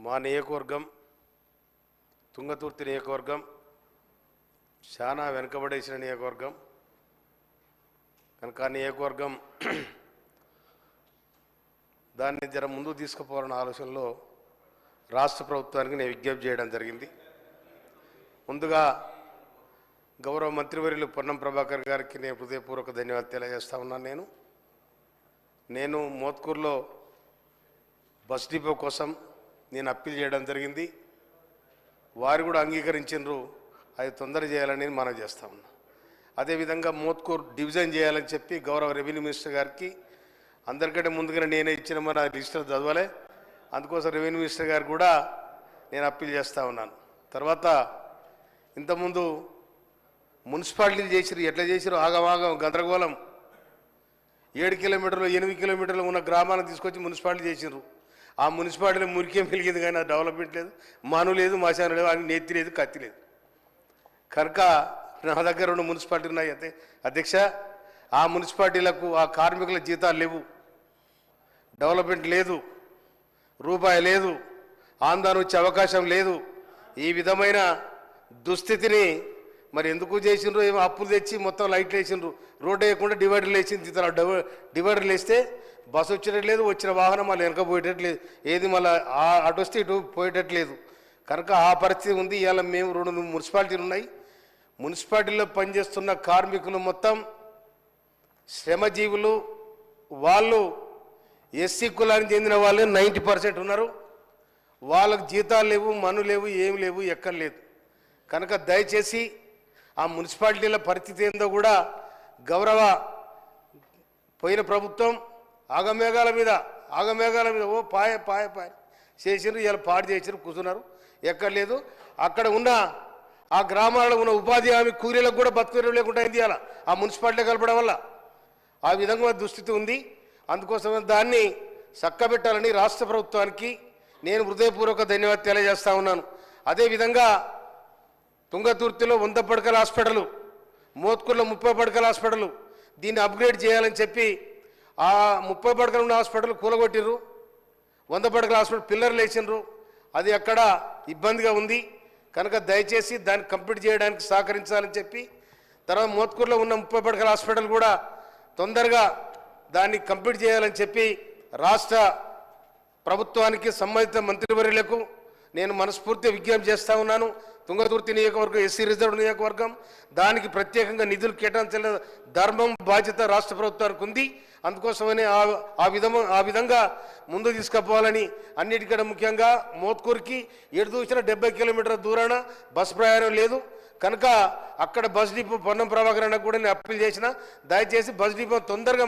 మా నియోజకవర్గం తుంగతుర్తి నియోజకవర్గం చాలా వెనుకబడేసిన నియోజకవర్గం కనుక నియోజకవర్గం దాన్ని జర ముందుకు తీసుకుపోవాలన్న ఆలోచనలో రాష్ట్ర ప్రభుత్వానికి నేను విజ్ఞప్తి చేయడం జరిగింది. ముందుగా గౌరవ మంత్రివర్యులు పొన్నం ప్రభాకర్ గారికి నేను హృదయపూర్వక ధన్యవాదాలు తెలియజేస్తా ఉన్నాను. నేను మోత్కూరులో బస్ డిపో కోసం నేను అప్పీల్ చేయడం జరిగింది. వారు కూడా అంగీకరించారు. అది తొందర చేయాలని మనం చేస్తా ఉన్నాం. అదేవిధంగా మోత్కూరు డివిజన్ చేయాలని చెప్పి గౌరవ రెవెన్యూ మినిస్టర్ గారికి అందరికంటే ముందుగానే నేనే ఇచ్చిన మన రిజిస్టర్ చదవలే, అందుకోసం రెవెన్యూ మినిస్టర్ గారు కూడా నేను అప్పీల్ చేస్తూ ఉన్నాను. తర్వాత ఇంతకుముందు మున్సిపాలిటీలు చేసిరు, ఎట్లా చేసిరు ఆగమాగం గందరగోళం. 7 కిలోమీటర్లు 8 కిలోమీటర్లు ఉన్న గ్రామాలను తీసుకొచ్చి మున్సిపాలిటీ చేసినారు. ఆ మున్సిపాలిటీలో మురికేం వెలిగింది కానీ ఆ డెవలప్మెంట్ లేదు, మను లేదు, మశానం లేదు, అని నెత్తి లేదు, కత్తి లేదు. కనుక నా దగ్గర 2 మున్సిపాలిటీలు ఉన్నాయి. అయితే అధ్యక్ష, ఆ మున్సిపాలిటీలకు ఆ కార్మికుల జీతాలు లేవు, డెవలప్మెంట్ లేదు, రూపాయి లేదు, ఆందోళన వచ్చే అవకాశం లేదు. ఈ విధమైన దుస్థితిని మరి ఎందుకు చేసిండ్రు? ఏమో అప్పులు తెచ్చి మొత్తం లైట్లు వేసిండ్రు, రోడ్డు వేయకుండా డివైడర్లు వేసింది. డివైడర్లు వేస్తే బస్సు వచ్చేటట్లేదు, వచ్చిన వాహనం మళ్ళీ వెనక పోయేటట్లేదు, ఏది మళ్ళీ అటు వస్తే ఇటు పోయేటట్లేదు. కనుక ఆ పరిస్థితి ఉంది. ఇవాళ మేము 2 మున్సిపాలిటీలు ఉన్నాయి. మున్సిపాలిటీలో పనిచేస్తున్న కార్మికులు మొత్తం శ్రమజీవులు. వాళ్ళు ఎస్సీ కులానికి చెందిన వాళ్ళే 90% ఉన్నారు. వాళ్ళకు జీతాలు లేవు, మను లేవు, ఏమి లేవు, ఎక్కడ లేదు. కనుక దయచేసి ఆ మున్సిపాలిటీల పరిస్థితి ఏందో కూడా గౌరవ పోయిన ప్రభుత్వం ఆగమేఘాల మీద ఓ పాయ చేసినారు. ఇలా పాడు చేసినారు, కూర్చున్నారు, ఎక్కడ లేదు. అక్కడ ఉన్న ఆ గ్రామాలలో ఉన్న ఉపాధి హామీ కూలీలకు కూడా బతుకు లేకుండా అయింది అలా ఆ మున్సిపాలిటీ కలపడం వల్ల. ఆ విధంగా దుస్థితి ఉంది. అందుకోసం దాన్ని చక్కబెట్టాలని రాష్ట్ర ప్రభుత్వానికి నేను హృదయపూర్వక ధన్యవాదాలు తెలియజేస్తా ఉన్నాను. అదేవిధంగా తుంగతుర్తిలో 100 పడకల హాస్పిటల్, మోత్కూరులో 30 పడకల హాస్పిటల్, దీన్ని అప్గ్రేడ్ చేయాలని చెప్పి ఆ 30 పడకలు ఉన్న హాస్పిటల్ కూలగొట్టిర్రు. 100 పడకల హాస్పిటల్ పిల్లర్లు వేసినారు. అది అక్కడ ఇబ్బందిగా ఉంది. కనుక దయచేసి దాన్ని కంప్లీట్ చేయడానికి సహకరించాలని చెప్పి, తర్వాత మోత్కూరులో ఉన్న 30 పడకల హాస్పిటల్ కూడా తొందరగా దాన్ని కంప్లీట్ చేయాలని చెప్పి రాష్ట్ర ప్రభుత్వానికి సంబంధిత మంత్రివర్యులకు నేను మనస్ఫూర్తిగా విజ్ఞప్తి చేస్తూ ఉన్నాను. తుంగతుర్తి నియోజకవర్గం ఎస్సీ రిజర్వ్ నియోజకవర్గం, దానికి ప్రత్యేకంగా నిధులు కేటాయించాల ధర్మం బాధ్యత రాష్ట్ర ప్రభుత్వానికి ఉంది. అందుకోసమనే ఆ విధంగా ముందు తీసుకుపోవాలని, అన్నిటికంటే ముఖ్యంగా మోత్కూరుకి 70 కిలోమీటర్ల దూరాన బస్ ప్రయాణం లేదు. కనుక అక్కడ బస్ డిపో పొన్నం ప్రభాకర్ అన్న కూడా నేను అప్పీల్ చేసిన, దయచేసి బస్ డిపో తొందరగా